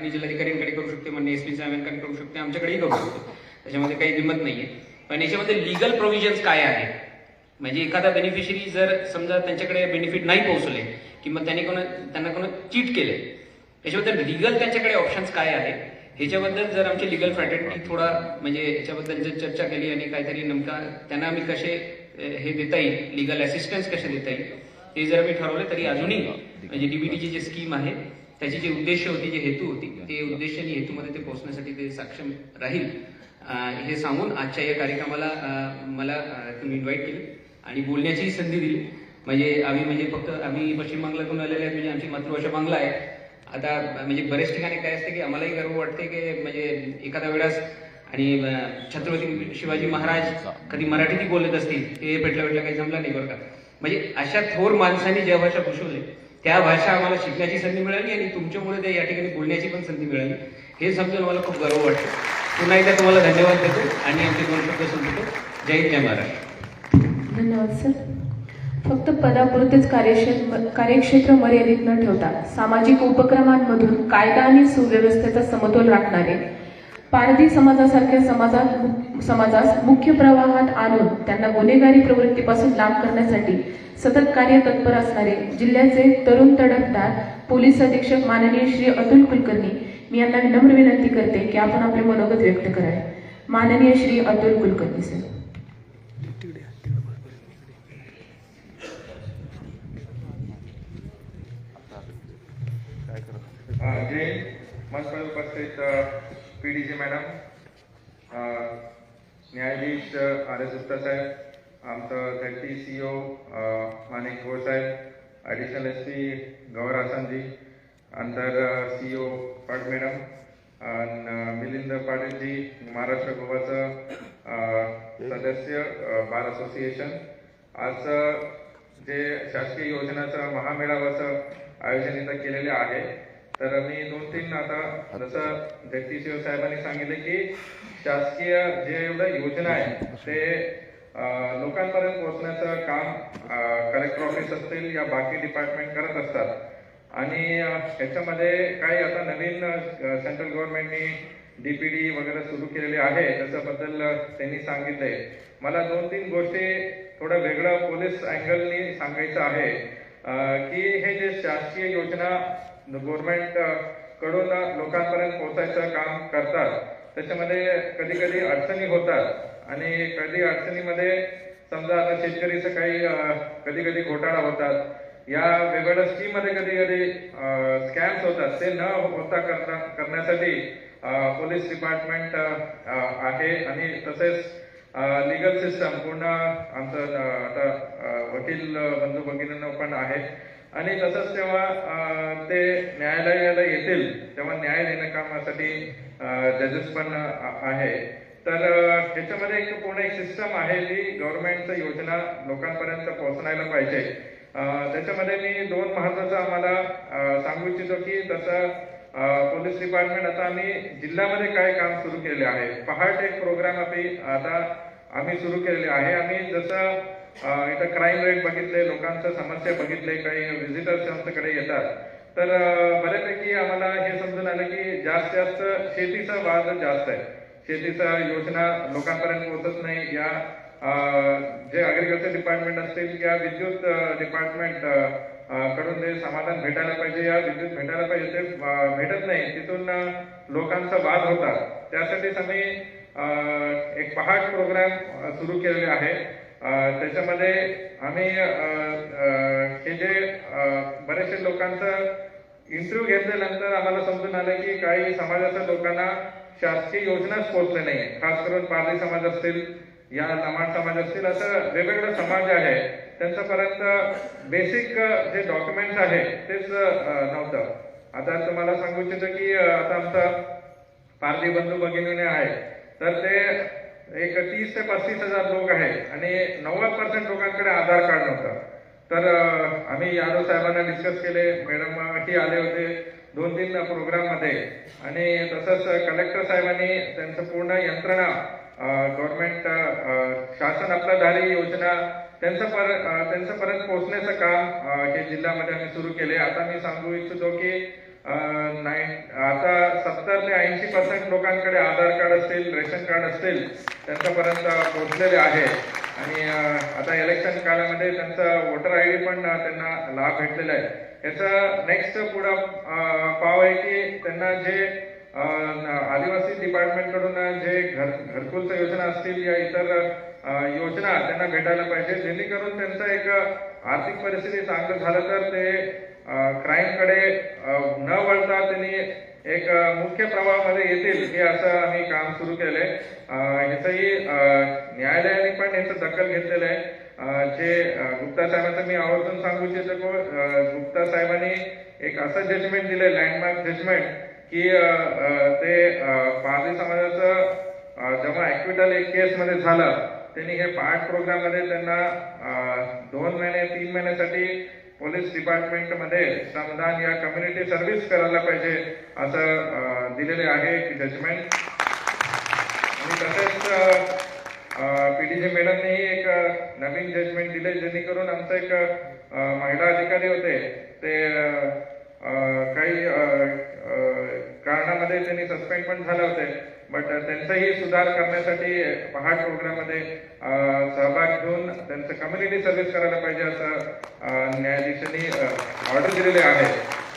जिल्हाधिकाऱ्यांकडे करू शकते, माननीय एसपी साहेबांकडे करू शकते, आमच्याकडेही करू शकते. त्याच्यामध्ये काही किंमत नाहीये. पण याच्यामध्ये लीगल प्रोव्हिजन्स काय आहे, म्हणजे एखादा बेनिफिशरी जर समजा त्यांच्याकडे बेनिफिट नाही पोहोचले किंवा त्यांना कोणा चीट केले, याच्याबद्दल लीगल त्यांच्याकडे ऑप्शन्स काय आहे, ह्याच्याबद्दल जर आमची लीगल फ्रॅटर्निटी थोडा म्हणजे याच्याबद्दल जर चर्चा केली आणि काहीतरी नेमका त्यांना आम्ही कसे हे देता येईल, लीगल असिस्टन्स कसे देता येईल ते जर आम्ही ठरवलं तरी अजूनही म्हणजे डीबीटीची जी स्कीम आहे त्याची जे उद्देश होती, जे हेतू होती, ते उद्देश आणि हेतूमध्ये ते पोहोचण्यासाठी ते सक्षम राहील हे सांगून आजच्या या कार्यक्रमाला मला तुम्ही इन्व्हाइट केली आणि बोलण्याची संधी दिली. म्हणजे फक्त आम्ही पश्चिम बंगालातून आलेले आहेत, म्हणजे आमची मातृभाषा बांगला आहे. आता म्हणजे बरेच ठिकाणी काय असते की आम्हालाही गर्व वाटते की म्हणजे एखाद्या वेळेस आणि छत्रपती शिवाजी महाराज कधी मराठीतही बोलत असतील, हे भेटल्या काही जमला नाही बरं का. म्हणजे अशा थोर माणसांनी ज्या भाषा घुसवली त्या भाषा आम्हाला शिकण्याची संधी मिळाली आणि तुमच्यामुळे ते या ठिकाणी बोलण्याची पण संधी मिळाली, हे समजून मला खूप गर्व वाटतो. पुन्हा एकदा तुम्हाला धन्यवाद देतो आणि आमचे दोन शब्द संपवतो. जय हिंद, जय महाराष्ट्र. धन्यवाद सर. फक्त पदापुरतेच कार्यक्षेत्र मर्यादित न ठेवता सामाजिक उपक्रमांमधून कायदा आणि सुव्यवस्थेचा समतोल राखणारे पारधी समाजासारख्या समाजास मुख्य प्रवाहात आणून त्यांना गुन्हेगारी प्रवृत्तीपासून लांब करण्यासाठी सतत कार्यतत्पर असणारे जिल्ह्याचे तरुण तडफदार पोलीस अधीक्षक माननीय श्री अतुल कुलकर्णी, मी यांना विनम्र विनंती करते की आपण आपले मनोगत व्यक्त करावे. माननीय श्री अतुल कुलकर्णी सर. जय मंच पर उपस्थित पीडीजी मॅडम, न्यायाधीश RS गुप्ता साहेब, आमचं झडपी CEO माणिक घोष साहेब, ॲडिशनल SP गौर हासनजी, अंतर CEO पाट मॅडम, मिलिंद पाटीलजी, महाराष्ट्र गोवाचं सदस्य बार असोसिएशन. आज जे शासकीय योजनाचं महामेळाव्याचं आयोजन इथं केलेले आहे. तर मी 2-3 आता जसं झडपी CEO साहेबांनी सांगितले की शासकीय जे एवढ्या योजना आहे ते लोकांपर्यंत पोहोचण्याचं काम कलेक्टर ऑफिस असतील या बाकी डिपार्टमेंट करत असतात. आणि ह्याच्यामध्ये काही आता नवीन सेंट्रल गव्हर्नमेंटनी DPD वगैरे सुरू केलेले आहे, त्याच्याबद्दल त्यांनी सांगितले. मला 2-3 गोष्टी थोडं वेगळं पोलीस अँगलनी सांगायचं आहे की हे जे शासकीय योजना गव्हर्नमेंट कडून लोकांपर्यंत पोहोचायचं काम करतात त्याच्यामध्ये कधी कधी अडचणी होतात आणि कधी अडचणीमध्ये समजा आता शेतकरीचं काही कधी कधी घोटाळा होतात, या वेगवेगळ्या स्कीममध्ये कधी कधी स्कॅम्स होतात. ते न होता करण्यासाठी पोलीस डिपार्टमेंट आहे आणि तसेच लीगल सिस्टम पूर्ण आमचं आता वकील बंधू भगिनींना पण आहे. आणि तसंच तेव्हा ते न्यायालयाला येतील तेव्हा न्याय देण्या कामासाठी जजेस पण आहे. तर ह्याच्यामध्ये एक पूर्ण एक सिस्टम आहे जी गव्हर्नमेंटचं योजना लोकांपर्यंत पोहोचवायला पाहिजे. त्याच्यामध्ये मी 2 महत्वाचं आम्हाला सांगू इच्छितो की तसं पोलीस डिपार्टमेंट आता आम्ही जिल्ह्यामध्ये काय काम सुरू केले आहे. पहाट एक प्रोग्राम आता आम्ही सुरू केलेले आहे. आम्ही जसं इथं क्राईम रेट बघितले, लोकांच्या समस्या बघितले, काही व्हिजिटर्स आमच्याकडे येतात, तर बऱ्यापैकी आम्हाला हे समजून आलं की जास्त शेतीचा वाद जास्त आहे. शेतीचा योजना लोकांपर्यंत पोहोचत नाही. या जे ॲग्रिकल्चर डिपार्टमेंट असतील किंवा विद्युत डिपार्टमेंट कडून ते समाधान भेटायला पाहिजे या विद्युत भेटायला पाहिजे ते भेटत नाही, तिथून लोकांचा वाद होतात. त्यासाठीच आम्ही एक पहाट प्रोग्राम सुरू केलेले आहे. त्याच्यामध्ये आम्ही हे जे बरेचसे लोकांचं इंटरव्ह्यू घेतल्यानंतर आम्हाला समजून आलं की काही समाजाच्या लोकांना शासकीय योजनाच पोहोचले नाही. खास करून पारधी समाज असतील या लमाण समाज असतील, असं वेगवेगळे समाज आहे त्यांच्यापर्यंत बेसिक जे डॉक्युमेंट्स आहे तेच नव्हतं. आता तुम्हाला सांगू इच्छितो की आता आमचा पारधी बंधू भगिनी आहे, तर ते एक 30 ते 35 हजार लोक आहेत आणि 90% लोकांकडे आधार कार्ड नव्हतं. तर आम्ही यादव साहेबांना डिस्कस केले, मॅडम ही आले होते 2-3 प्रोग्राममध्ये, आणि तसंच कलेक्टर साहेबांनी त्यांचं पूर्ण यंत्रणा गव्हर्नमेंट शासन आपलाधारी योजना त्यांच्यापर्यंत पोहोचण्याचं काम हे जिल्ह्यामध्ये आम्ही सुरू केले. आता मी सांगू इच्छितो की आता 70 ते 80% लोकांकडे आधार कार्ड असतील, रेशन कार्ड असतील, त्यांच्यापर्यंत पोहोचलेले आहे. आणि आता इलेक्शन काळामध्ये त्यांचा वोटर आय डी पण त्यांना लाभ भेटलेला आहे. याचा नेक्स्ट पुढं पाव आहे की त्यांना जे आदिवासी डिपार्टमेंट कडून जे घरकुल योजना असतील या इतर योजना त्यांना भेटायला पाहिजे, जेणेकरून त्यांचा एक आर्थिक परिस्थिती चांगलं झालं तर ते क्राईम कडे न वळता त्यांनी एक मुख्य प्रवाहामध्ये येतील, हे असं आम्ही काम सुरू केलंय. ह्याचंही न्यायालयाने पण याचं दखल घेतलेलं आहे. जे गुप्ता साहेबांचं मी आवर्जून सांगू इच्छितो, गुप्ता साहेबांनी एक असं जजमेंट दिलंय, लँडमार्क जजमेंट, की ते पारधी समाजाचं जेव्हा ऍक्विटल एक केस मध्ये झालं, त्यांनी हे पार्ट प्रोग्राम मध्ये त्यांना 2 महिने 3 महिन्यासाठी पोलीस डिपार्टमेंट मध्ये श्रमदान या कम्युनिटी सर्व्हिस करायला पाहिजे असं दिलेले आहे जजमेंट. आणि तसेच पीडीजे मॅडमनेही एक नवीन जजमेंट दिले, जेणेकरून आमचं एक महिला अधिकारी होते ते काही कारणामध्ये त्यांनी सस्पेंड पण झाले होते, बट त्यांचाही सुधार करण्यासाठी पहाट प्रोग्राममध्ये सहभाग घेऊन त्यांचं कम्युनिटी सर्व्हिस करायला पाहिजे असं न्यायाधीशांनी ऑर्डर दिलेले आहे.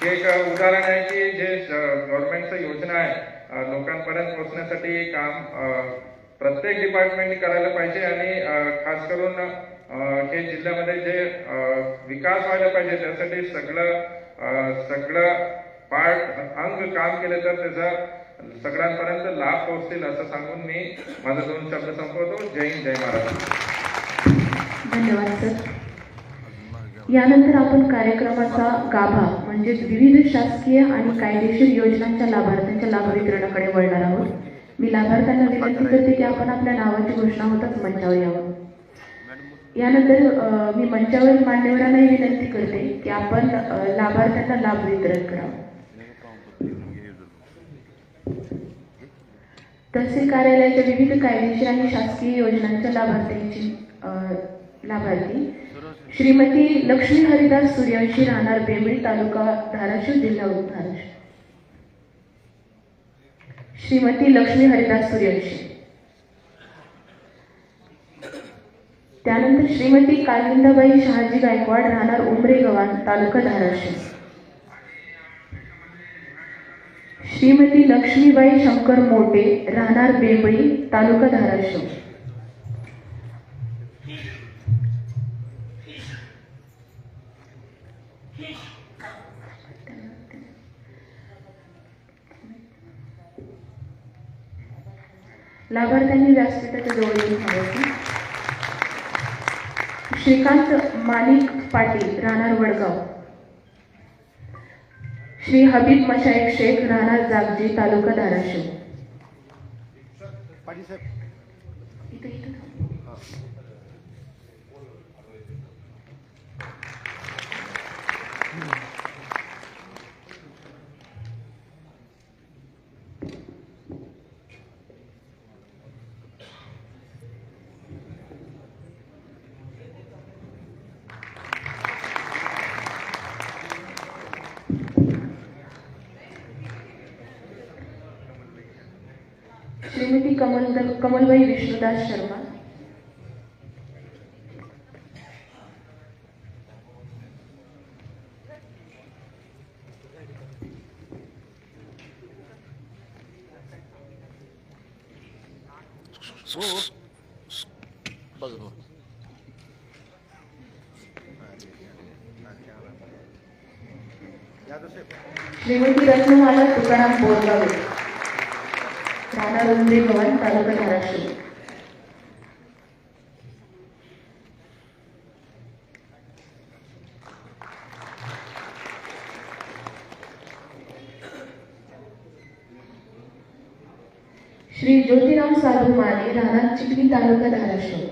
हे एक उदाहरण आहे की जे गव्हर्नमेंटचं योजना आहे लोकांपर्यंत पोहोचण्यासाठी काम प्रत्येक डिपार्टमेंटनी करायला पाहिजे. आणि खास करून हे जिल्ह्यामध्ये जे विकास व्हायला पाहिजे त्यासाठी सगळं पार्ट अंग काम केले तर त्याचा सगळ्यांपर्यंत लाभ पोहोचतील असं सांगून मी माझे 2 शब्द संपवतो. जय हिंद, जय महाराष्ट्र. धन्यवाद सर. यानंतर आपण कार्यक्रमाचा गाभा म्हणजेच विविध शासकीय आणि कायदेशीर योजनांच्या लाभार्थ्यांच्या लाभ वितरणाकडे वळणार आहोत. मी लाभार्थ्यांना विनंती करते की आपण आपल्या नावाची घोषणा होताच मंचावर यावं. यानंतर मी मंचावर मान्यवरांनाही विनंती करते की आपण लाभार्थ्यांना लाभ वितरण करावं. तहसील कार्यालयाच्या विविध कायदेशीर आणि शासकीय योजनांच्या लाभार्थी श्रीमती लक्ष्मी हरिदास सूर्यवंशी, राहणार बेंबळी, तालुका धाराशिव, जिल्हा धाराशिव. श्रीमती लक्ष्मी हरिदास सूर्यवंशी. त्यानंतर श्रीमती कालिंदाबाई शहाजी गायकवाड, राहणार उमरे गव्हाण, तालुका धाराशिव. श्रीमती लक्ष्मीबाई शंकर मोटे, राहणार बेंबळी, तालुका धाराशिव. लाभार्थ्यांनी व्यासपीठाच्या जवळ येऊन थांबायचे. श्रीकांत माणिक पाटील, राहणार वडगाव. श्री हबीब मशाईक शेख, राहणार जागजी, तालुका धाराशिव. श्रीमती कमलबाई विष्णुदास शर्मा. श्रीमती रत्नमाला तुकाराम बोरगावे, राहणार उमरे गव्हाण, तालुका धाराशिव. श्री ज्योतिराम साधू माने, राहणार चिखली, तालुका धाराशिव.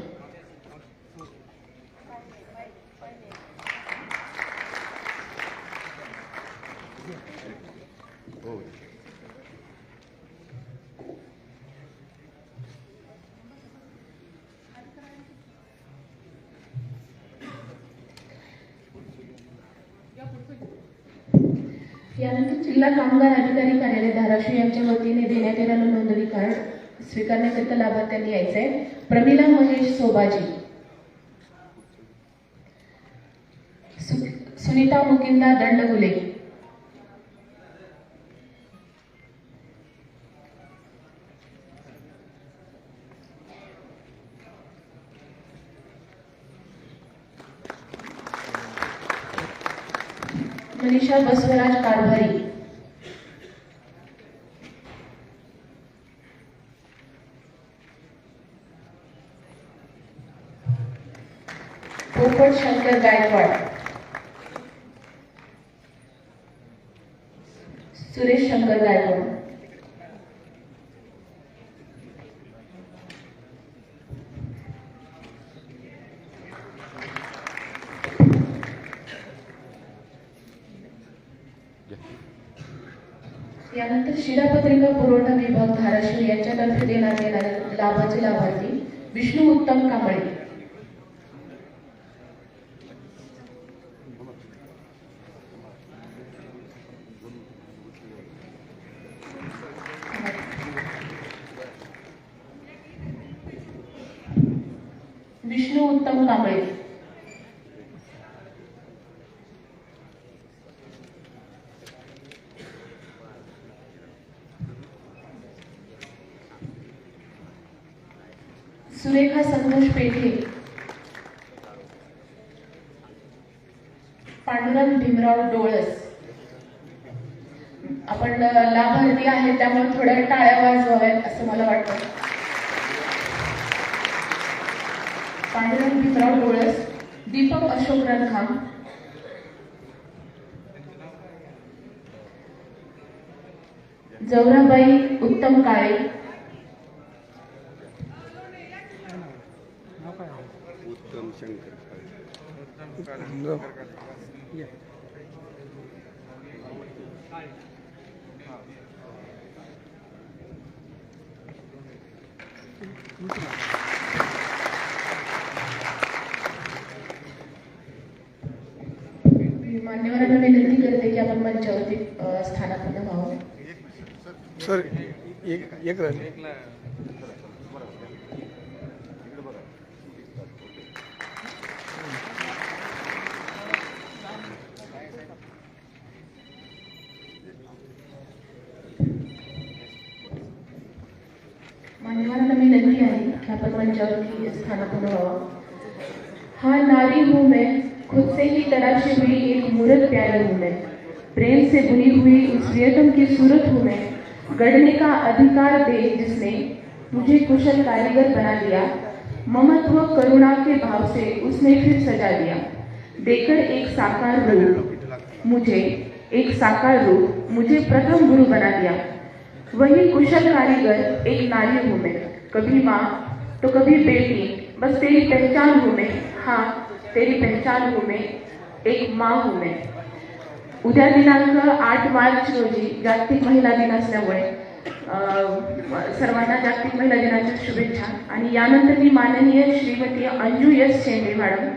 यानंतर जिल्हा कामगार अधिकारी कार्यालय धाराशिव यांच्या वतीने देण्यात येणारं नोंदणी कार्ड स्वीकारण्याकरिता लाभार्थ्यांनी यायचं आहे. प्रमिला महेश सोबाजी, सुनीता मुकिंदा दंडगुले, मनीषा बसवराज कारभारी, पोपट शंकर गायकवाड, सुरेश शंकर गायकवाड, यानंतर शिधापत्रिका पुरवठा विभाग धाराशिव यांच्यातर्फे देण्यात येणारे लाभाचे लाभार्थी विष्णू उत्तम कांबळे, विष्णू उत्तम कांबळे, सुरेखा संतोष पेठे, पांडुरंग भीमराव डोळस. आपण लाभार्थी आहेत त्यामुळे थोड्या टाळ्या वाजवाव्यात असं मला वाटतं. पांडुरंग भीमराव डोळस, दीपक अशोक रणखाम, जवराबाई उत्तम काळे, उत्तम शंकर मान्यवरांना विनंती करते की आपण मंचावरती स्थानापन्न व्हावं. सर एक राहील. मान्यवरांना विनंती आहे की आपण मंचावरती स्थानापन्न व्हावं. हाँ नारी हूँ मैं, खुद से ही तराशी हुई एक मूरत प्यारी हूँ मैं, प्रेम से बुनी हुई उस प्रियतम की सूरत हूँ मैं, गढ़ने का अधिकार दे जिसने मुझे कुशल कारीगर बना दिया, ममत्व करुणा के भाव से उसने फिर सजा दिया, देकर एक साकार रूप मुझे प्रथम गुरु बना दिया, वही कुशल कारीगर एक नारी हूँ मैं, कभी माँ तो कभी बेटी, बस तेरी पहचान हूँ मैं, हाँ तेरी पहचान हूँ मैं, एक माँ हूँ मैं. उद्या दिनांक 8 मार्च रोजी जागतिक महिला दिन असल्यामुळे सर्वांना जागतिक महिला दिनाच्या शुभेच्छा. आणि यानंतर माननीय श्रीमती अंजू एस शेंडे मॅडम,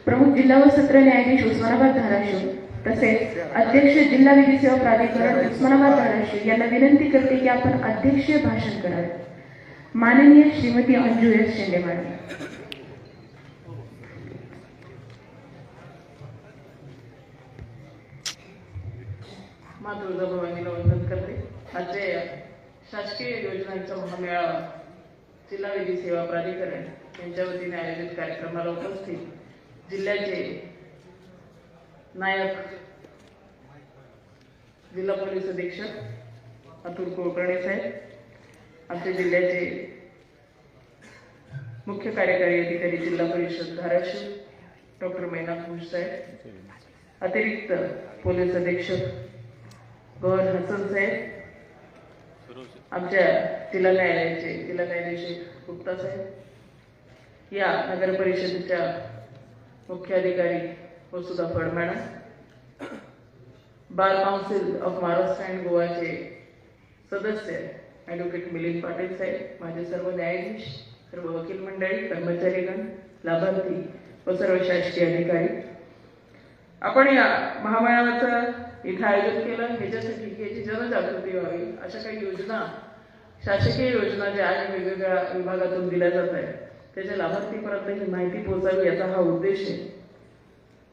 प्रमुख जिल्हा व सत्र न्यायाधीश उस्मानाबाद धाराशिव तसेच अध्यक्ष जिल्हा विधी सेवा प्राधिकरण उस्मानाबाद धाराशिव यांना विनंती करते की आपण अध्यक्षीय भाषण करावे. माननीय श्रीमती अंजू एस शेंडे मॅडम. मातृदा भवानीला वंदन करते. आजच्या शासकीय योजनांचा महामेळावा जिल्हा विधी सेवा प्राधिकरण यांच्या वतीने आयोजित कार्यक्रमाला उपस्थित जिल्ह्याचे नायक जिल्हा पोलीस अधीक्षक अतुल कुलकर्णी साहेब, आमच्या जिल्ह्याचे मुख्य कार्यकारी अधिकारी जिल्हा परिषद धाराशिव डॉक्टर मैना घोष साहेब, अतिरिक्त पोलीस अधीक्षक गौर हसन साहेब, आमच्या जिल्हा न्यायालयाचे जिल्हा न्यायाधीश गुप्ता साहेब, या नगर परिषदेच्या मुख्य अधिकारी Vasudha Phad madam, bar council of Maharashtra and गोवाचे सदस्य ॲडव्होकेट मिलिंद पाटील साहेब, माझे सर्व न्यायाधीश, सर्व वकील मंडळी, कर्मचारीगण, लाभार्थी व सर्व शासकीय अधिकारी. आपण या महामेळाव्याचा इथे आयोजन केलं ह्याच्यासाठी की याची जनजागृती व्हावी. अशा काही योजना, शासकीय योजना ज्या आहे वेगवेगळ्या विभागातून दिल्या जात आहेत त्याच्या लाभार्थीपर्यंत ही माहिती पोहोचावी याचा हा उद्देश आहे.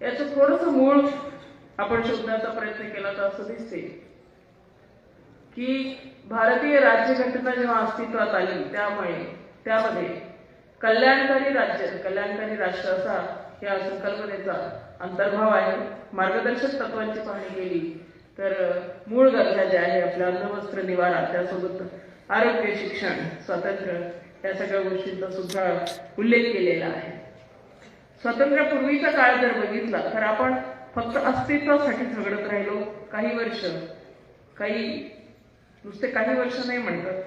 याचं थोडंसं मूळ आपण शोधण्याचा प्रयत्न केला तर असं दिसते की भारतीय राज्यघटना जेव्हा अस्तित्वात आली त्यामध्ये कल्याणकारी राष्ट्र असा या संकल्पनेचा अंतर्भाव आहे. मार्गदर्शक तत्वांची पाहणी केली तर मूळ गरजा ज्या आहे आपल्या अन्न वस्त्र निवारा, त्यासोबत आरोग्य, शिक्षण, स्वातंत्र्य या सगळ्या गोष्टींचा सुद्धा उल्लेख केलेला आहे. स्वातंत्र्यापूर्वीचा काळ जर बघितला तर आपण फक्त अस्तित्वासाठी झगडत राहिलो. काही वर्ष नाही म्हणतात,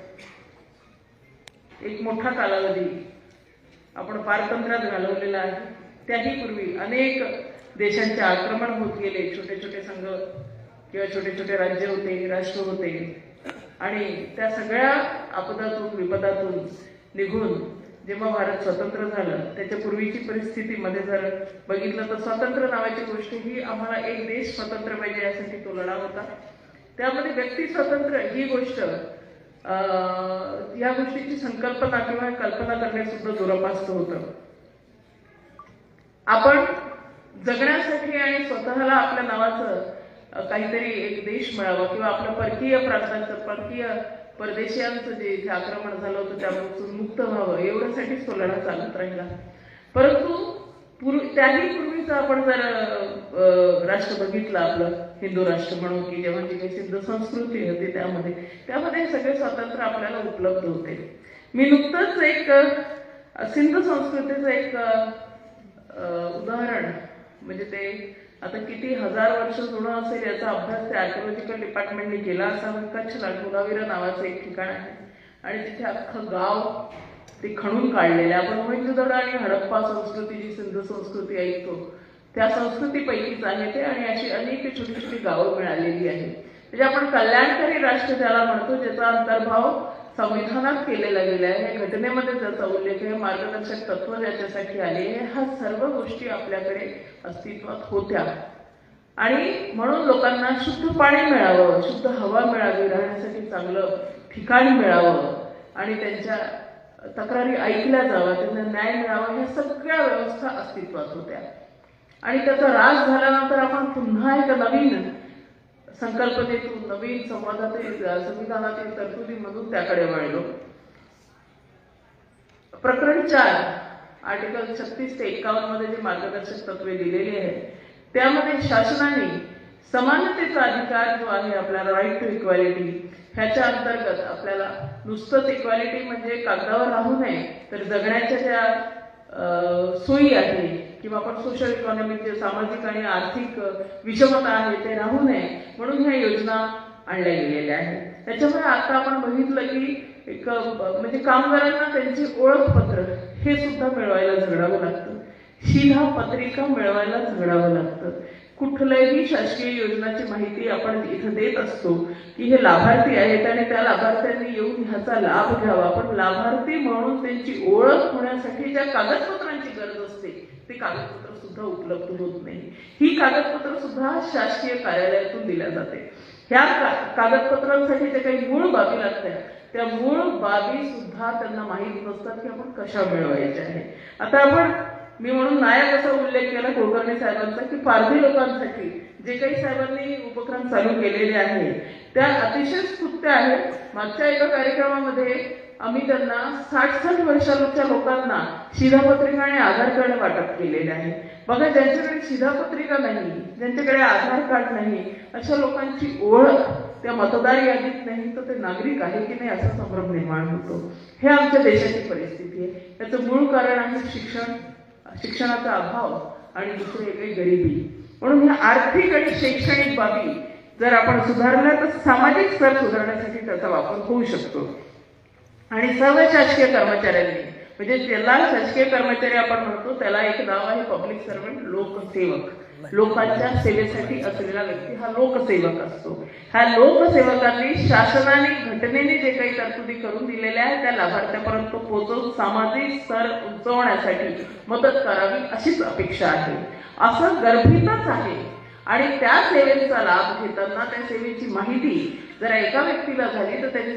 एक मोठा कालावधी आपण पारतंत्र्यात घालवलेला आहे. त्याही पूर्वी अनेक देशांचे आक्रमण होत गेले. छोटे छोटे संघ किंवा छोटे छोटे राज्य होते, राष्ट्र होते आणि त्या सगळ्या आपदातून विपदातून निघून जेव्हा भारत स्वतंत्र झालं त्याच्या पूर्वीची परिस्थितीमध्ये जर बघितलं तर स्वातंत्र्य नावाची गोष्ट ही आम्हाला एक देश स्वतंत्र पाहिजे यासाठी तो लढा होता. त्यामध्ये व्यक्ती स्वातंत्र्य ही गोष्ट या गोष्टीची संकल्पना किंवा कल्पना करणे सुद्धा दुरापास्त होतं. आपण जगण्यासाठी आणि स्वतःला आपल्या नावाचं काहीतरी एक देश मिळावा किंवा आपलं परकीय परदेशीयांचं जे इथे आक्रमण झालं होतं त्यापासून मुक्त व्हावं एवढ्यासाठीच तो लढा चालत राहिला. परंतु त्याही पूर्वीचं आपण जर राष्ट्र बघितलं आपलं हिंदू राष्ट्र म्हणून की जेव्हा जी काही सिंधू संस्कृती होती त्यामध्ये सगळे स्वातंत्र्य आपल्याला उपलब्ध होते. मी नुकतंच एक सिंधू संस्कृतीचं एक उदाहरण म्हणजे ते आता किती हजार वर्ष जुनं असेल याचा अभ्यास त्या आर्किओलॉजिकल डिपार्टमेंटने केला असावा. कच्छला धोलावीरा नावाचं एक ठिकाण आहे आणि तिथे अख्खं गाव ते खणून काढलेलं आहे. आपण मोहेंजोदडो आणि हडप्पा संस्कृती जी सिंधू संस्कृती ऐकतो त्या संस्कृतीपैकीच आहे ते आणि अशी अनेक छोटी छोटी गावं मिळालेली आहेत. म्हणजे आपण कल्याणकारी राष्ट्र ज्याला म्हणतो ज्याचा अंतर्भाव संविधानात केलेला गेला आहे, घटनेमध्ये ज्याचा उल्लेख आहे, मार्गदर्शक तत्व ज्याच्यासाठी आले आहे, ह्या सर्व गोष्टी आपल्याकडे अस्तित्वात होत्या आणि म्हणून लोकांना शुद्ध पाणी मिळावं, शुद्ध हवा मिळावी, राहण्यासाठी चांगलं ठिकाण मिळावं आणि त्यांच्या तक्रारी ऐकल्या जाव्या, त्यांना न्याय मिळावा, ह्या सगळ्या व्यवस्था अस्तित्वात होत्या. आणि त्याचा ऱ्हास झाल्यानंतर आपण पुन्हा एक नवीन संकल्पनेतून नवीन संविधानातील तरतुदीमधून त्याकडे वळलो. प्रकरण 4 आर्टिकल 36 ते 51 मध्ये जे मार्गदर्शक तत्वे दिलेली आहेत त्यामध्ये शासनाने समानतेचा अधिकार जो आहे आपल्याला राईट टू इक्वॅलिटी ह्याच्या अंतर्गत आपल्याला नुसतंच इक्वॅलिटी म्हणजे कागदावर राहू नये तर जगण्याच्या ज्या सोयी आहे किंवा आपण सोशल इकॉनॉमिक जे सामाजिक आणि आर्थिक विषमता आहे ते राहू नये म्हणून ह्या योजना आणल्या गेलेल्या आहेत. त्याच्यामुळे आता आपण बघितलं की एक म्हणजे कामगारांना त्यांची ओळखपत्र हे सुद्धा मिळवायला झगडावं लागतं, शिधा पत्रिका मिळवायला झगडावं लागतं. कुठल्याही शासकीय योजनाची माहिती आपण इथं देत असतो की हे लाभार्थी आहेत आणि त्या लाभार्थ्यांनी येऊन ह्याचा लाभ घ्यावा. पण लाभार्थी म्हणून त्यांची ओळख होण्यासाठी ज्या कागदपत्रांची गरज असते ते कागदपत्र सुद्धा उपलब्ध होत नाही. ही कागदपत्र सुद्धा शासकीय कार्यालयातून दिल्या जाते. ह्या कागदपत्रांसाठी जे काही मूळ बाबी लागतात त्या मूळ बाबी सुद्धा त्यांना माहीत नसतात की आपण कशा मिळवायच्या आहे. आता मी म्हणून नायक असा उल्लेख केला कुलकर्णी साहेबांचा की पारधी लोकांसाठी जे काही साहेबांनी उपक्रम चालू केलेले आहे त्या अतिशय स्तुत्य आहेत. मागच्या एका कार्यक्रमामध्ये आम्ही त्यांना 60-60 वर्षाच्या लोकांना शिधापत्रिका आणि आधार कार्ड वाटप केलेले आहे. बघा, ज्यांच्याकडे शिधापत्रिका नाही, ज्यांच्याकडे आधार कार्ड नाही अशा लोकांची ओळख त्या मतदार यादीत नाही तर ते नागरिक आहे की नाही असा संभ्रम निर्माण होतो. हे आमच्या देशाची परिस्थिती आहे. त्याचं मूळ कारण आहे शिक्षणाचा अभाव आणि दुसरे काही गरिबी. म्हणून ह्या आर्थिक आणि शैक्षणिक बाबी जर आपण सुधारल्या तर सामाजिक स्तर सुधारण्यासाठी त्याचा वापर होऊ शकतो. आणि सर्व शासकीय कर्मचाऱ्यांनी म्हणजे ज्याला शासकीय कर्मचारी आपण म्हणतो त्याला एक नाव आहे पब्लिक सर्वंट, लोकसेवक. लोकांच्या सेवेसाठी असलेला व्यक्ती हा लोकसेवक असतो. ह्या लोकसेवकांनी शासनाने घटनेने जे काही तरतुदी करून दिलेल्या आहेत त्या लाभार्थ्यापर्यंत पोहोचवून सामाजिक स्तर उंचवण्यासाठी मदत करावी अशीच अपेक्षा आहे. असं गर्भितच आहे आणि त्या सेवेचा लाभ घेताना त्या सेवेची माहिती जर एका व्यक्तीला झाली तर त्याची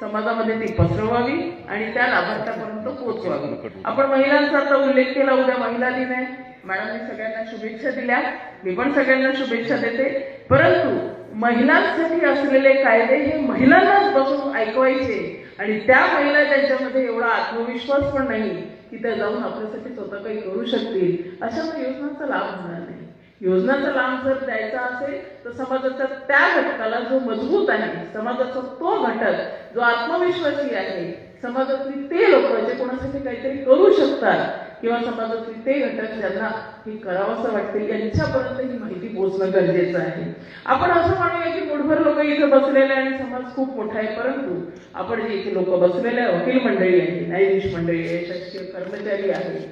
समाजामध्ये ती पसरवावी आणि त्या लाभार्थ्यापर्यंत पोहोचवावी. आपण महिलांचा आता उल्लेख केला, उद्या महिला दिन आहे. मॅडमने सगळ्यांना शुभेच्छा दिल्या, मी पण सगळ्यांना शुभेच्छा देते. परंतु महिलांसाठी असलेले कायदे हे महिलांनाच बसून ऐकवायचे आणि त्या महिला त्यांच्यामध्ये एवढा आत्मविश्वास पण नाही की त्या जाऊन आपल्यासाठी स्वतः काही करू शकतील, अशा योजनांचा लाभ होणार नाही. योजनांचा लाभ जर द्यायचा असेल तर समाजाचा त्या घटकाला जो मजबूत आहे, समाजाचा तो घटक जो आत्मविश्वासी आहे, समाजातली ते लोक जे कोणासाठी काहीतरी करू शकतात किंवा समाजातले ते घटक ज्यांना हे करावंसं वाटते यांच्यापर्यंत ही माहिती पोहोचणं गरजेचं आहे. आपण असं म्हणूया की मुठभर लोक इथे बसलेले आणि समाज खूप मोठा आहे, परंतु आपण जे इथे लोक बसलेले वकील मंडळी आहे, न्यायाधीश मंडळी आहे, शासकीय कर्मचारी आहे,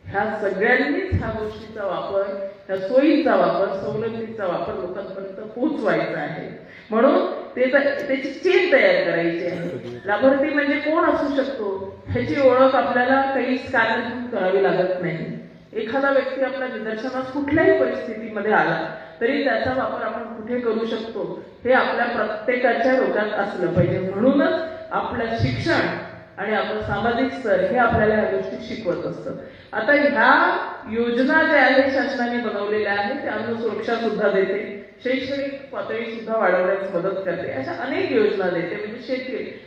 ह्या सगळ्यांनीच ह्या गोष्टीचा वापर, ह्या सोयीचा वापर, सवलतीचा वापर लोकांपर्यंत पोहोचवायचा आहे. म्हणून त्याची चेन तयार करायची आहे. लाभार्थी म्हणजे कोण असू शकतो ह्याची ओळख आपल्याला काही स्कॅनर करावी लागत नाही. एखादा व्यक्ती आपल्या निदर्शनास कुठल्याही परिस्थितीमध्ये आला तरी त्याचा वापर आपण कुठे करू शकतो हे आपल्या प्रत्येकाच्या डोक्यात असलं पाहिजे. म्हणूनच आपलं शिक्षण आणि आपलं सामाजिक स्तर हे आपल्याला या गोष्टी शिकवत असतं. आता ह्या योजना ज्या आहेत शासनाने बनवलेल्या आहेत त्या अन्न सुरक्षा सुद्धा देते, शैक्षणिक पातळी सुद्धा वाढवण्यास मदत करते, अशा अनेक योजना देते. म्हणजे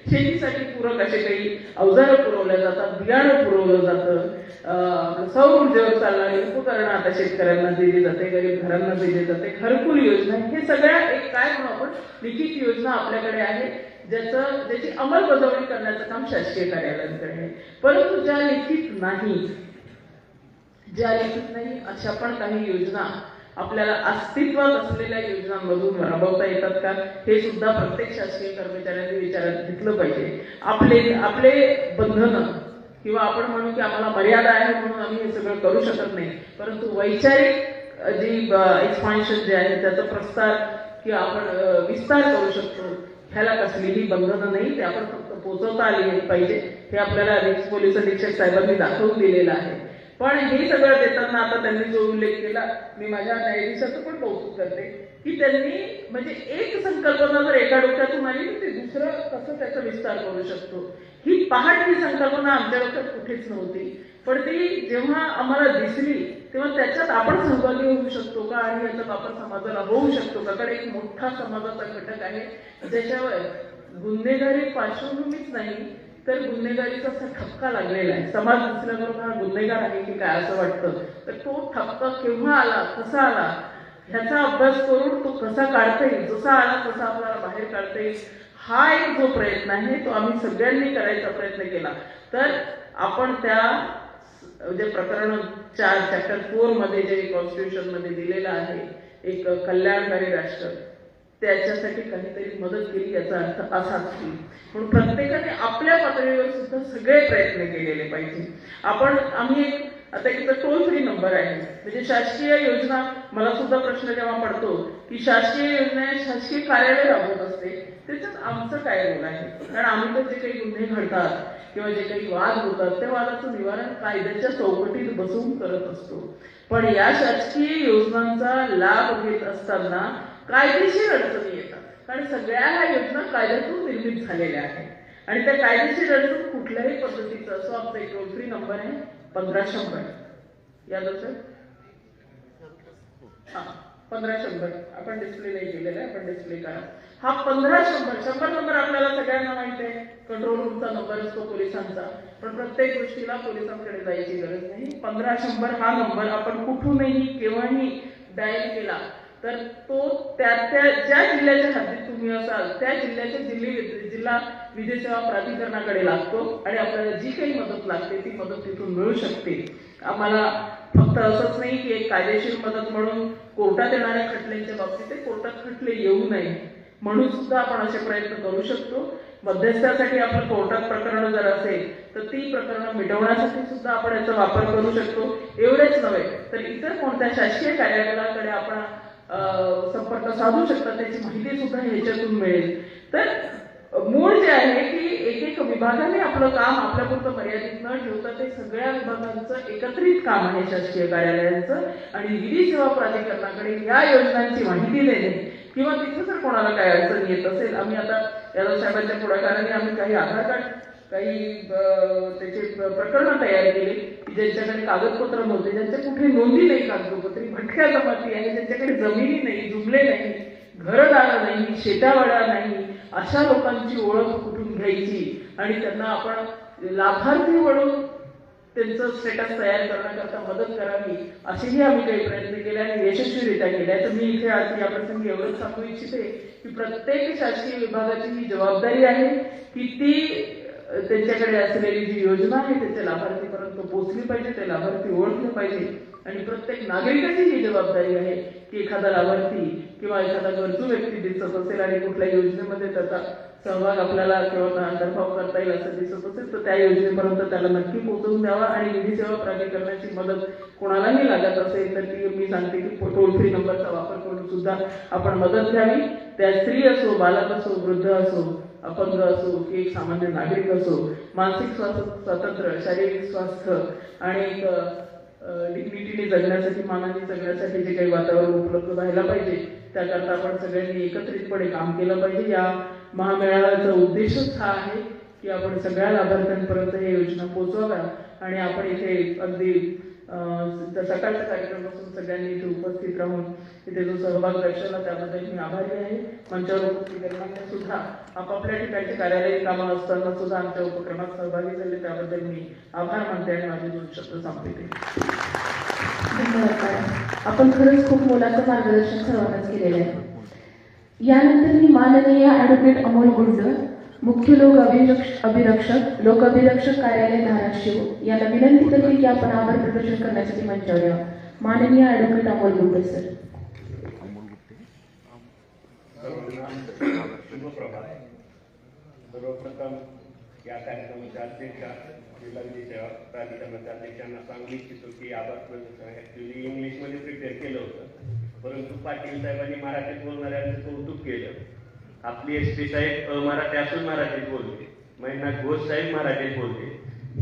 शेतीसाठी पूरक असे काही अवजारं पुरवल्या जातात, बियाणं पुरवलं जातं, सौर ऊर्जेवर चालणारी उपकरणं आता शेतकऱ्यांना दिली जाते, गरीब घरांना दिली जाते, घरकुल योजना, हे सगळ्या एक काय म्हणू आपण लिखित योजना आपल्याकडे आहे ज्याची अंमलबजावणी करण्याचं काम शासकीय कार्यालयांकडे आहे. परंतु ज्या लिखित नाही अशा पण काही योजना आपल्याला अस्तित्वात असलेल्या योजनांमधून राबवता येतात का हे सुद्धा प्रत्येक शासकीय कर्मचाऱ्यांनी विचारात घेतलं पाहिजे. आपले बंधनं किंवा आपण म्हणू की आम्हाला मर्यादा आहे म्हणून आम्ही हे सगळं करू शकत नाही, परंतु वैचारिक जी एक्सपान्शन जे आहे त्याचा प्रसार किंवा आपण विस्तार करू शकतो, ह्याला कसलीही बंधनं नाही, ते आपण फक्त पोहोचवता आली पाहिजे. हे आपल्याला पोलीस अधीक्षक साहेबांनी दाखवून दिलेलं आहे. पण हे सगळं देताना आता त्यांनी जो उल्लेख केला, मी माझ्या न्यायाधीशाचं पण कौतुक करते की त्यांनी म्हणजे एक संकल्पना जर एका डोक्यातून आली तर ते दुसरं कसं त्याचा विस्तार करू शकतो ही पहाटची संकल्पना आमच्या डोक्यात कुठेच नव्हती. पण ती जेव्हा आम्हाला दिसली तेव्हा त्याच्यात आपण सहभागी होऊ शकतो का आणि याचा वापर समाजाला होऊ शकतो का. कारण एक मोठा समाजाचा घटक आहे ज्याच्यावर गुन्हेगारी पार्श्वभूमीच नाही तर गुन्हेगारीचा असा ठपका लागलेला आहे. समाज दिसल्याबरोबर हा गुन्हेगार आहे की काय असं वाटतं, तर तो ठपका केव्हा आला, कसा आला, ह्याचा अभ्यास करून तो कसा काढता येईल, जसा आला तसा आपल्याला बाहेर काढता येईल, हा एक जो प्रयत्न आहे तो आम्ही सगळ्यांनी करायचा प्रयत्न केला. तर आपण त्या जे प्रकरण 4 चॅप्टर 4 मध्ये जे कॉन्स्टिट्यूशन मध्ये दिलेलं आहे एक कल्याणकारी राष्ट्र, त्याच्यासाठी काहीतरी मदत केली याचा अर्थ असाच की म्हणून प्रत्येकाने आपल्या पातळीवर सुद्धा सगळे प्रयत्न केलेले पाहिजे. आम्ही आता एक टोल फ्री नंबर आहे म्हणजे शासकीय योजना, मला सुद्धा प्रश्न जेव्हा पडतो की शासकीय योजना शासकीय कार्यालय राबवत असते त्याच्यात आमचं काय रोल आहे. कारण आम्ही तर जे काही गुन्हे घडतात किंवा जे काही वाद होतात त्या वादाचं निवारण कायद्याच्या चौकटीत बसवून करत असतो. पण या शासकीय योजनांचा लाभ घेत असताना कायदेशीर अडचणी येतात, कारण सगळ्या ह्या योजना कायद्यातून निर्मित झालेल्या आहेत आणि त्या कायदेशीर अडचण कुठल्याही पद्धतीचा असो. आमचा एक टोल फ्री नंबर आहे 1500 याद असेल, 1500 आपण डिस्प्ले नाही केलेला आहे, आपण डिस्प्ले करा. हा 1500 नंबर आपल्याला सगळ्यांना माहिती आहे, कंट्रोल रूमचा नंबर असतो पोलिसांचा, पण प्रत्येक गोष्टीला पोलिसांकडे जायची गरज नाही. 1500 हा नंबर आपण कुठूनही केव्हाही डायल केला तर तो त्या ज्या जिल्ह्याच्या हद्दीत तुम्ही असाल त्या जिल्ह्याच्या जिल्हा विधी सेवा प्राधिकरणाकडे लागतो आणि आपल्याला जी काही मदत लागते ती मदत तिथून मिळू शकते. आम्हाला फक्त असंच नाही की एक कायदेशीर मदत म्हणून कोर्टात येणाऱ्या खटल्यांच्या बाबतीत कोर्टात खटले येऊ नये म्हणून सुद्धा आपण असे प्रयत्न करू शकतो. मध्यस्थासाठी आपण कोर्टात प्रकरण जर असेल तर ती प्रकरणं मिटवण्यासाठी सुद्धा आपण याचा वापर करू शकतो. एवढेच नव्हे तर इतर कोणत्या शासकीय कार्यालयाकडे आपण संपर्क साधू शकता, त्याची माहिती सुद्धा ह्याच्यातून मिळेल. तर मूळ जे आहे की एक विभाग विभागाने आपलं काम आपल्यापुरतं मर्यादित न ठेवता ते सगळ्या विभागांचं एकत्रित काम आहे शासकीय कार्यालयांचं, आणि विधी सेवा प्राधिकरणाकडे या योजनांची माहिती देणे किंवा तिथे जर कोणाला काही अडचण येत असेल, आम्ही आता यादव साहेबांच्या पुढाकाराने आम्ही काही आधार कार्ड काही त्याचे प्रकरण तयार केले की ज्यांच्याकडे कागदपत्र नव्हते, ज्यांच्या कुठे नोंदी नाही, कागदोपत्री भटक्या जमाती आहे, ज्यांच्याकडे जमिनी नाही, जुमले नाही, घरदार नाही, शेतावाडा नाही, अशा लोकांची ओळख कुठून घ्यायची आणि त्यांना आपण लाभार्थी म्हणून त्यांचं स्टेटस तयार करण्याकरता मदत करावी, असेही आम्ही काही प्रयत्न केले आणि यशस्वीरित्या केले. तर मी इथे आज या प्रसंगी एवढंच सांगू इच्छिते की प्रत्येक शासकीय विभागाची ही जबाबदारी आहे की ती त्यांच्याकडे असलेली जी योजना आहे त्याच्या लाभार्थीपर्यंत पोहोचली पाहिजे, ते लाभार्थी ओळखले पाहिजे, आणि प्रत्येक नागरिकाची ही जबाबदारी आहे की एखादा लाभार्थी किंवा एखादा गरजू व्यक्ती दिसत असेल आणि कुठल्या योजनेमध्ये त्याचा सहभाग आपल्याला किंवा अंतर्भाव करता येईल असं दिसत असेल तर त्या योजनेपर्यंत त्याला नक्की पोहोचवून द्यावा. आणि विधी सेवा प्राधिकरणाची मदत कोणालाही लागत असेल तर ती मी सांगते की टोल फ्री नंबरचा वापर करून सुद्धा आपण मदत घ्यावी. त्या स्त्री असो, बालक असो, वृद्ध असो, अपंग असो की एक सामान्य नागरिक असो, मानसिक स्वातंत्र्य, शारीरिक स्वास्थ्य आणि डिग्निटीने जगण्यासाठी, मानाने जगण्यासाठी जे काही वातावरण उपलब्ध व्हायला पाहिजे त्याकरता आपण सगळ्यांनी एकत्रितपणे काम केलं पाहिजे. या महामेळाव्याचा उद्देशच हा आहे की आपण सगळ्या लाभार्थ्यांपर्यंत हे योजना पोहोचवाव्या आणि आपण इथे अगदी सकाळच्या कार्यक्रमापासून सगळ्यांनी इथे उपस्थित राहून इथे जो सहभाग दर्शवला त्याबद्दल मी आभारी आहे. मंचावर उपस्थित असलेल्या सुद्धा आपापल्या ठिकाणची कार्यालयीन कामं असताना सुद्धा आमच्या उपक्रमात सहभागी झाले त्याबद्दल मी आभार मानते आणि माझे 2 शब्द संपवते. धन्यवाद. आपण खरंच खूप मोलाचं मार्गदर्शन सर्वांनाच केलेलं आहे. यानंतर मी माननीय ॲडव्होकेट अमोल गुंड, मुख्य लोक अभिरक्षक कार्यालय धाराशिव यांना विनंती करते की आपण आभार प्रदर्शन करण्यासाठी मंचावर यावं. माननीय ॲडव्होकेट अमोल गुंड सर. सर्वप्रथम या कार्यक्रमाच्या अध्यक्षा जिल्हा विधी सेवा प्राधिकरणाच्या अध्यक्षांना सांगू इच्छितो की आभार प्रदर्शन ॲक्च्युली इंग्लिशमध्ये प्रिपेअर केलं होतं, परंतु पाटील साहेबांनी मराठीत बोलणाऱ्यांचं कौतुक केलं. आपली SP साहेब मराठी असून मराठीत बोलते, महिनाथ घोष साहेब मराठीत बोलते,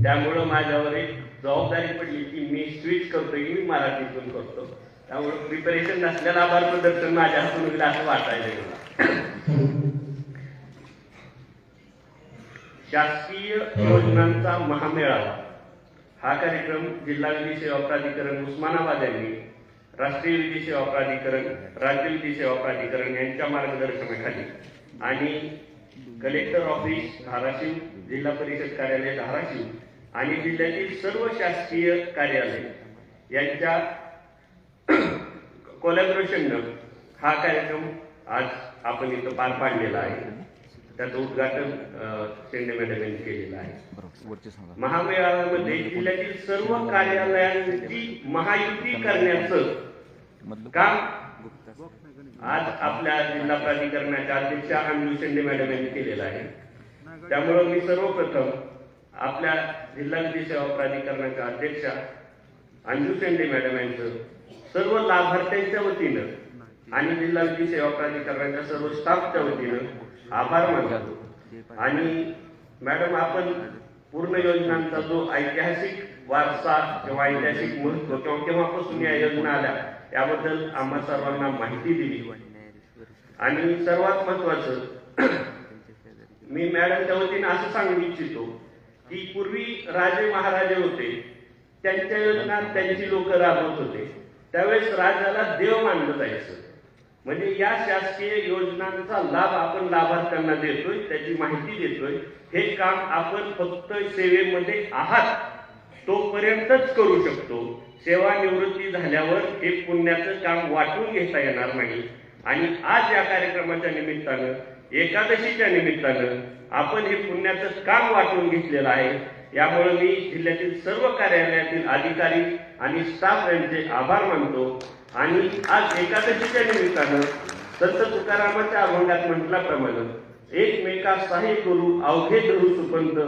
त्यामुळं माझ्यावर एक जबाबदारी पडली की मी स्विच करतोय की मी मराठीतून करतो. त्यामुळं प्रिपरेशन नसल्याला आभार प्रदर्शन माझ्या हातून होईल असं वाटायला मला. शासकीय योजनांचा महामेळावा हा कार्यक्रम जिल्हा विधी सेवा प्राधिकरण उस्मानाबाद यांनी राष्ट्रीय विधी सेवा प्राधिकरण, राज्य विधी सेवा प्राधिकरण यांच्या मार्गदर्शनाखाली आणि कलेक्टर ऑफिस धाराशिव, जिल्हा परिषद कार्यालय धाराशिव आणि जिल्ह्यातील सर्व शासकीय कार्यालय यांच्या कोलॅबोरेशननं हा कार्यक्रम आज आपण इथं पार पाडलेला आहे. त्याचं उद्घाटन शेंडे मॅडम यांनी केलेलं आहे. महामेळाव्यामध्ये जिल्ह्यातील सर्व कार्यालयांची महायुती करण्याचं काम आज आपल्या जिल्हा प्राधिकरणाच्या अध्यक्षा अंजू शेंडे मॅडम यांनी केलेलं आहे. त्यामुळं मी सर्वप्रथम आपल्या जिल्हा विधी सेवा प्राधिकरणाच्या अध्यक्षा अंजू शेंडे मॅडम यांचं सर्व लाभार्थ्यांच्या वतीनं आणि जिल्हा विधी सेवा प्राधिकरणाच्या सर्व स्टाफच्या वतीनं आभार मानतो. आणि मॅडम, आपण पूर्ण योजनांचा जो ऐतिहासिक वारसा किंवा ऐतिहासिक महत्व किंवा केव्हापासून या योजना आल्या याबद्दल आम्हा सर्वांना माहिती दिली. आणि सर्वात महत्वाचं मी मॅडमच्या वतीनं असं सांगू इच्छितो की पूर्वी राजे महाराजे होते, त्यांच्या योजना त्यांची लोक राबवत होते, त्यावेळेस राजाला देव मानलं जायचं. म्हणजे या शासकीय योजनांचा लाभ आपण लाभार्थ्यांना देतोय, त्याची माहिती देतोय. हे काम आपण फक्त सेवेमध्ये आहात तोपर्यंतच करू शकतो. सेवानिवृत्ती झाल्यावर हे पुण्याचं काम वाटून घेता येणार नाही. आणि आज या कार्यक्रमाच्या निमित्तानं, एकादशीच्या निमित्तानं आपण हे पुण्याचं काम वाटून घेतलेलं आहे. यामुळे मी जिल्ह्यातील सर्व कार्यालयातील अधिकारी आणि स्टाफ यांचे आभार मानतो. आणि आज एकादशीच्या निमित्तानं संत तुकारामाच्या अभंगात म्हटल्याप्रमाणे एकमेका साही करू अवघे धरू सुपंत,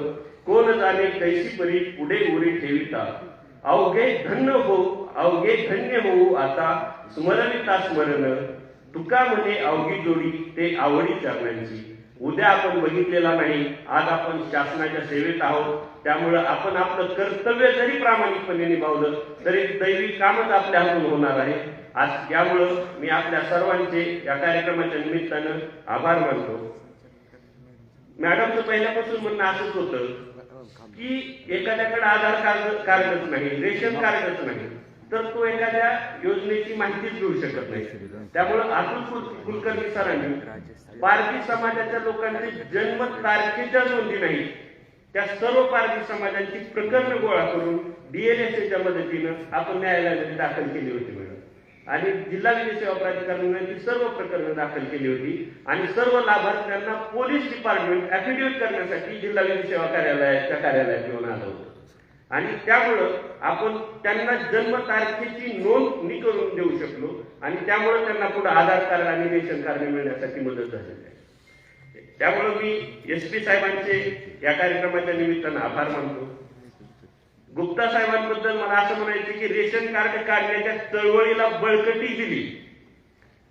कोण जाणे कैसी परी पुढे उरी ठेविता, अवघे धन्य हो अवघे धन्य होऊ आता, स्मरणिता स्मरण तुका म्हणे अवघी जोडी ते आवडी चरणांची, उद्या आपण बघितलेला नाही, आज आपण शासनाच्या सेवेत आहोत. त्यामुळं आपण आपलं कर्तव्य जरी प्रामाणिकपणे निभावलं तरी दैवी कामच आपल्या हातून होणार आहे. आज यामुळं मी आपल्या सर्वांचे या कार्यक्रमाच्या निमित्तानं आभार मानतो. मॅडमचं पहिल्यापासून म्हणणं असंच होतं की एखाद्याकडे आधार कार्डच नाही, रेशन कार्डच नाही, तर तो एखाद्या योजनेची माहितीच घेऊ शकत नाही. त्यामुळं अतुल कुलकर्णी सरांनी पारधी समाजाच्या लोकांचे जन्म तारखेच्या नोंदी नाही, त्या सर्व पारधी समाजांची प्रकरणं गोळा करून DLSAच्या मदतीनं आपण न्यायालयामध्ये दाखल केली होती मॅडम. आणि जिल्हा विधी सेवा प्राधिकरणाने ती सर्व प्रकरणं दाखल केली होती आणि सर्व लाभार्थ्यांना पोलीस डिपार्टमेंट ऍफिडेव्हिट करण्यासाठी जिल्हा विधी सेवा कार्यालयात घेऊन आलं होतं. आणि त्यामुळं आपण त्यांना जन्म तारखेची नोंद करून देऊ शकलो आणि त्यामुळे त्यांना पुढे आधार कार्ड आणि रेशन कार्ड मिळण्यासाठी मदत झालेली आहे. त्यामुळे मी SP साहेबांचे या कार्यक्रमाच्या निमित्तानं आभार मानतो. गुप्ता साहेबांबद्दल मला असं म्हणायचं की रेशन कार्ड काढण्याच्या चळवळीला बळकटी दिली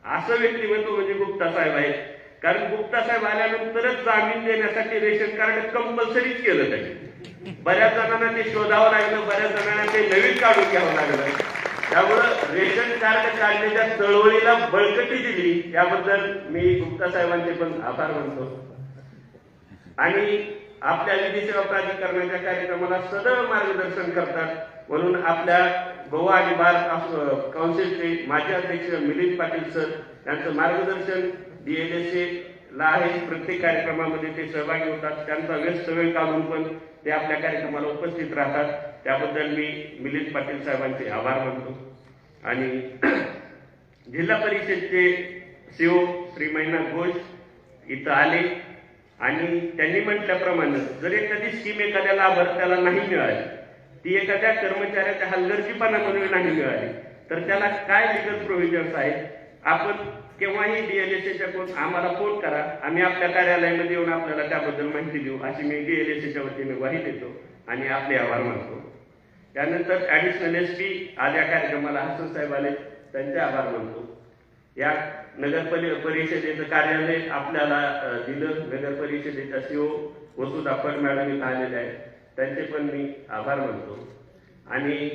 असं व्यक्तिमत्व म्हणजे गुप्ता साहेब आहेत. कारण गुप्ता साहेब आल्यानंतरच जामीन देण्यासाठी रेशन कार्ड कंपल्सरीच केलं त्यांनी. बऱ्याच जणांना ते शोधावं लागलं, बऱ्याच जणांना ते नवीन काढून घ्यावं लागलं. त्यामुळं रेशन कार्ड काढण्याच्या चळवळीला बळकटी दिली याबद्दल मी गुप्ता साहेबांचे पण आभार मानतो. आणि आपल्या विधी सेवा प्राधिकरणाच्या कार्यक्रमाला सदैव मार्गदर्शन करतात म्हणून आपल्या बहु आणि बार काउन्सिलचे माजी अध्यक्ष मिलिंद पाटील सर यांचं मार्गदर्शन DLSA ला आहे. प्रत्येक कार्यक्रमामध्ये ते सहभागी होतात. त्यांचा व्यस्त वेळ काढून पण ते आपल्या कार्यक्रमाला उपस्थित राहतात. त्याबद्दल मी मिलिंद पाटील साहेबांचे आभार मानतो. आणि जिल्हा परिषदचे CO श्री मैना घोष इथं आले आणि त्यांनी म्हटल्याप्रमाणे जर एखादी स्कीम एखाद्या लाभार्थ्याला नाही मिळाली, ती एखाद्या कर्मचाऱ्याच्या हलगर्जीपणामुळे नाही मिळाली, तर त्याला काय लिगल प्रोव्हिजन्स आहेत. आपण केव्हाही DLSAच्या आम्हाला फोन करा, आम्ही आपल्या कार्यालयामध्ये येऊन आपल्याला त्याबद्दल माहिती देऊ अशी मी DLSAच्या वतीने ग्वाही देतो आणि आपले आभार मानतो. त्यानंतर ऍडिशनल SP आज या कार्यक्रमाला हसन साहेब आले, त्यांचे आभार मानतो. या नगर परिषदेचं कार्यालय आपल्याला दिलं. नगर परिषदेच्या CO वसुधा फड मॅडम इथं आलेले आहेत, त्यांचे पण मी आभार मानतो. आणि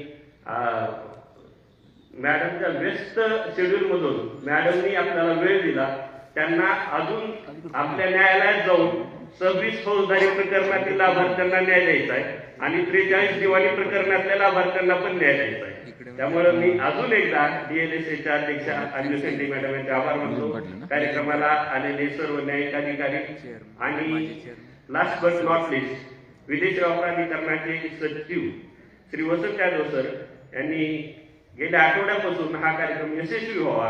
मॅडमच्या व्यस्त शेड्यूल मधून मॅडमनी आपल्याला वेळ दिला. त्यांना अजून आपल्या न्यायालयात जाऊन 26 फौजदारी प्रकरणातील लाभार्थ्यांना न्याय द्यायचा आहे आणि 43 दिवाणी प्रकरणातल्या लाभार्थ्यांना पण न्याय द्यायचा आहे. त्यामुळे मी अजून एकदा DLSAच्या अध्यक्षा अंजू शेट्टी मॅडम यांचे आभार मानतो. कार्यक्रमाला आलेले सर्व न्यायिक अधिकारी आणि लास्ट बट नॉट लिस्ट विधी सेवा प्राधिकरणाचे सचिव श्री वसंत यादव सर यांनी गेल्या आठवड्यापासून हा कार्यक्रम यशस्वी व्हावा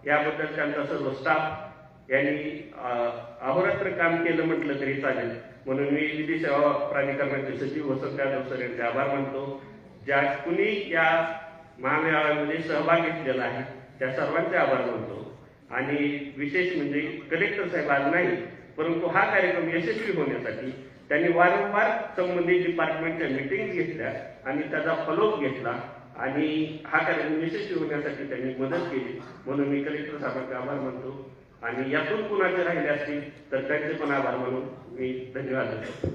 याबद्दल त्यांचा सर्व स्टाफ यांनी अहोरात्र काम केलं म्हटलं तरी चालेल. म्हणून मी विधी सेवा प्राधिकरणाचे सचिव वसंत यादव सर यांचे आभार मानतो. ज्या कुणी या महामेळाव्यामध्ये सहभाग घेतलेला आहे त्या सर्वांचे आभार मानतो. आणि विशेष म्हणजे कलेक्टर साहेब आज नाही, परंतु हा कार्यक्रम यशस्वी होण्यासाठी त्यांनी वारंवार संबंधित डिपार्टमेंटच्या मीटिंग घेतल्या आणि त्याचा फॉलोअप घेतला आणि हा कार्यक्रम यशस्वी होण्यासाठी त्यांनी मदत केली. म्हणून मी कलेक्टर साहेबांचे आभार मानतो. आणि यातून कुणाचे राहिले असतील तर त्यांचे पण आभार मानून मी धन्यवाद देतो.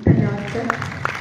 धन्यवाद सर.